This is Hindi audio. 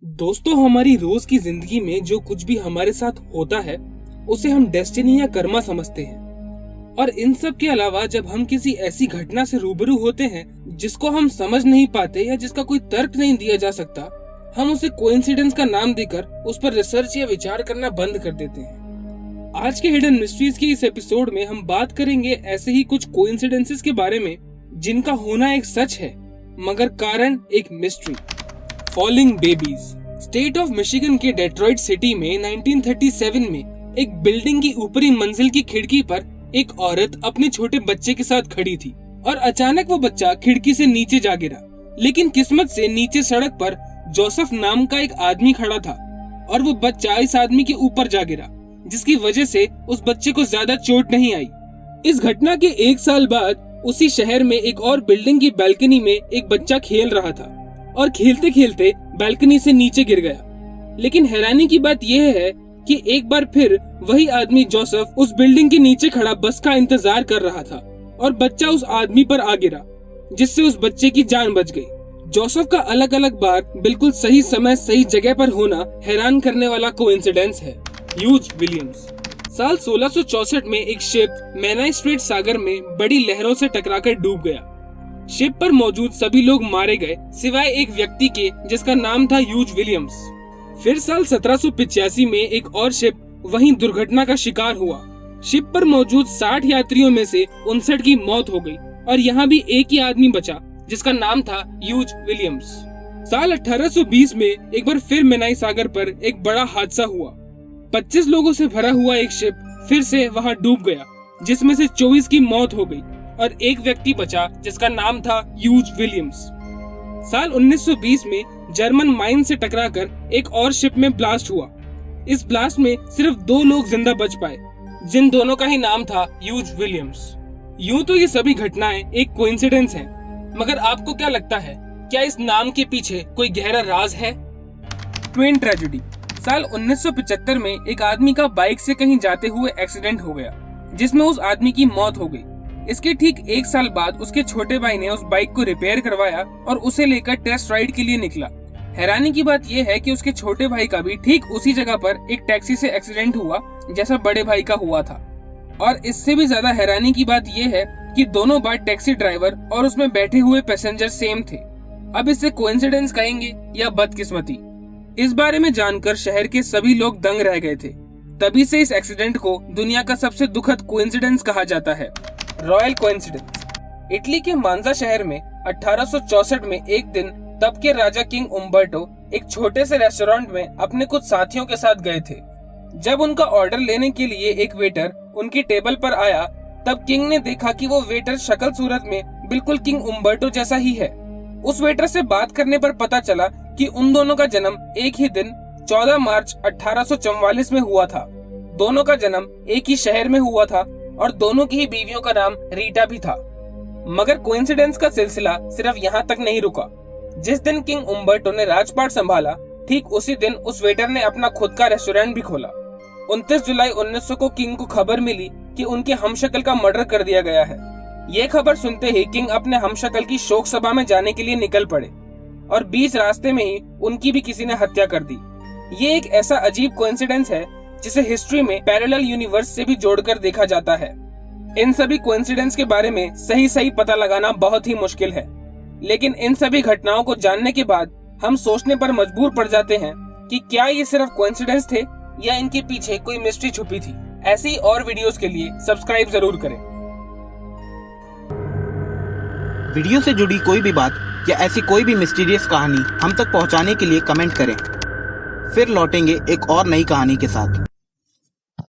दोस्तों, हमारी रोज की जिंदगी में जो कुछ भी हमारे साथ होता है उसे हम डेस्टिनी या कर्मा समझते हैं। और इन सब के अलावा जब हम किसी ऐसी घटना से रूबरू होते हैं जिसको हम समझ नहीं पाते या जिसका कोई तर्क नहीं दिया जा सकता, हम उसे कोइंसिडेंस का नाम देकर उस पर रिसर्च या विचार करना बंद कर देते हैं। आज के हिडन मिस्ट्रीज के इस एपिसोड में हम बात करेंगे ऐसे ही कुछ कोइंसिडेंसेस के बारे में जिनका होना एक सच है मगर कारण एक mystery. Falling babies. State of Michigan के डेट्रॉइट सिटी में 1937 में एक बिल्डिंग की ऊपरी मंजिल की खिड़की पर एक औरत अपने छोटे बच्चे के साथ खड़ी थी और अचानक वो बच्चा खिड़की से नीचे जा गिरा। लेकिन किस्मत से नीचे सड़क पर जोसेफ नाम का एक आदमी खड़ा था और वो बच्चा इस आदमी के ऊपर जा गिरा, जिसकी वजह से उस बच्चे को ज्यादा चोट नहीं आई। इस घटना के 1 साल बाद उसी शहर में एक और बिल्डिंग की बालकनी में एक बच्चा खेल रहा था और खेलते खेलते बालकनी से नीचे गिर गया। लेकिन हैरानी की बात यह है कि एक बार फिर वही आदमी जोसेफ उस बिल्डिंग के नीचे खड़ा बस का इंतजार कर रहा था और बच्चा उस आदमी पर आ गिरा, जिससे उस बच्चे की जान बच गई। जोसेफ का अलग अलग बार बिल्कुल सही समय सही जगह पर होना हैरान करने वाला कोइंसिडेंस है। Huge Williams. साल 1664 में एक शिप मैनाई स्ट्रेट सागर में बड़ी लहरों से टकराकर डूब गया। शिप पर मौजूद सभी लोग मारे गए सिवाय एक व्यक्ति के, जिसका नाम था ह्यूज विलियम्स। फिर साल 1785 में एक और शिप वहीं दुर्घटना का शिकार हुआ। शिप पर मौजूद 60 यात्रियों में से 59 की मौत हो गई और यहाँ भी एक ही आदमी बचा, जिसका नाम था ह्यूज विलियम्स। साल 1820 में एक बार फिर मैनाई सागर पर एक बड़ा हादसा हुआ। 25 लोगों से भरा हुआ एक शिप फिर से वहाँ डूब गया, जिसमें से 24 की मौत हो गई और एक व्यक्ति बचा, जिसका नाम था ह्यूज विलियम्स। साल 1920 में जर्मन माइन से टकराकर एक और शिप में ब्लास्ट हुआ। इस ब्लास्ट में सिर्फ 2 लोग जिंदा बच पाए, जिन दोनों का ही नाम था ह्यूज विलियम्स। यूं तो ये सभी घटनाएं एक कोइंसिडेंस हैं, मगर आपको क्या लगता है, क्या इस नाम के पीछे कोई गहरा राज है? Twin tragedy. साल 1975 में एक आदमी का बाइक से कहीं जाते हुए एक्सीडेंट हो गया, जिसमें उस आदमी की मौत हो गई। इसके ठीक 1 साल बाद उसके छोटे भाई ने उस बाइक को रिपेयर करवाया और उसे लेकर टेस्ट राइड के लिए निकला। हैरानी की बात यह है कि उसके छोटे भाई का भी ठीक उसी जगह पर एक टैक्सी से एक्सीडेंट हुआ जैसा बड़े भाई का हुआ था। और इससे भी ज्यादा हैरानी की बात यह है कि दोनों बार टैक्सी ड्राइवर और उसमें बैठे हुए पैसेंजर सेम थे। अब इसे कोइंसिडेंस कहेंगे या बदकिस्मती? इस बारे में जानकर शहर के सभी लोग दंग रह गए थे। तभी से इस एक्सीडेंट को दुनिया का सबसे दुखद कोइंसिडेंस कहा जाता है। Royal coincidence. इटली के मांजा शहर में 1864 में एक दिन तब के राजा किंग उम्बर्टो एक छोटे से रेस्टोरेंट में अपने कुछ साथियों के साथ गए थे। जब उनका ऑर्डर लेने के लिए एक वेटर उनकी टेबल पर आया, तब किंग ने देखा कि वो वेटर शक्ल सूरत में बिल्कुल किंग उम्बर्टो जैसा ही है। उस वेटर से बात करने पर पता चला कि उन दोनों का जन्म एक ही दिन 14 मार्च 1844 में हुआ था। दोनों का जन्म एक ही शहर में हुआ था और दोनों की ही बीवियों का नाम रीटा भी था। मगर कोइंसिडेंस का सिलसिला सिर्फ यहाँ तक नहीं रुका। जिस दिन किंग उम्बर्टो ने राजपाट संभाला, ठीक उसी दिन उस वेटर ने अपना खुद का रेस्टोरेंट भी खोला। 29 जुलाई 1900 को किंग को खबर मिली कि उनके हमशक्ल का मर्डर कर दिया गया है। ये खबर सुनते ही किंग अपने हमशक्ल की शोक सभा में जाने के लिए निकल पड़े और बीच रास्ते में ही उनकी भी किसी ने हत्या कर दी। ये एक ऐसा अजीब कोइंसिडेंस है जिसे हिस्ट्री में पैरेलल यूनिवर्स से भी जोड़कर देखा जाता है। इन सभी कोइंसिडेंस के बारे में सही पता लगाना बहुत ही मुश्किल है, लेकिन इन सभी घटनाओं को जानने के बाद हम सोचने पर मजबूर पड़ जाते हैं कि क्या ये सिर्फ कोइंसिडेंस थे या इनके पीछे कोई मिस्ट्री छुपी थी। ऐसी और वीडियोस के लिए सब्सक्राइब जरूर करें। वीडियो से जुड़ी कोई भी बात या ऐसी कोई भी मिस्टीरियस कहानी हम तक पहुंचाने के लिए कमेंट करें। फिर लौटेंगे एक और नई कहानी के साथ।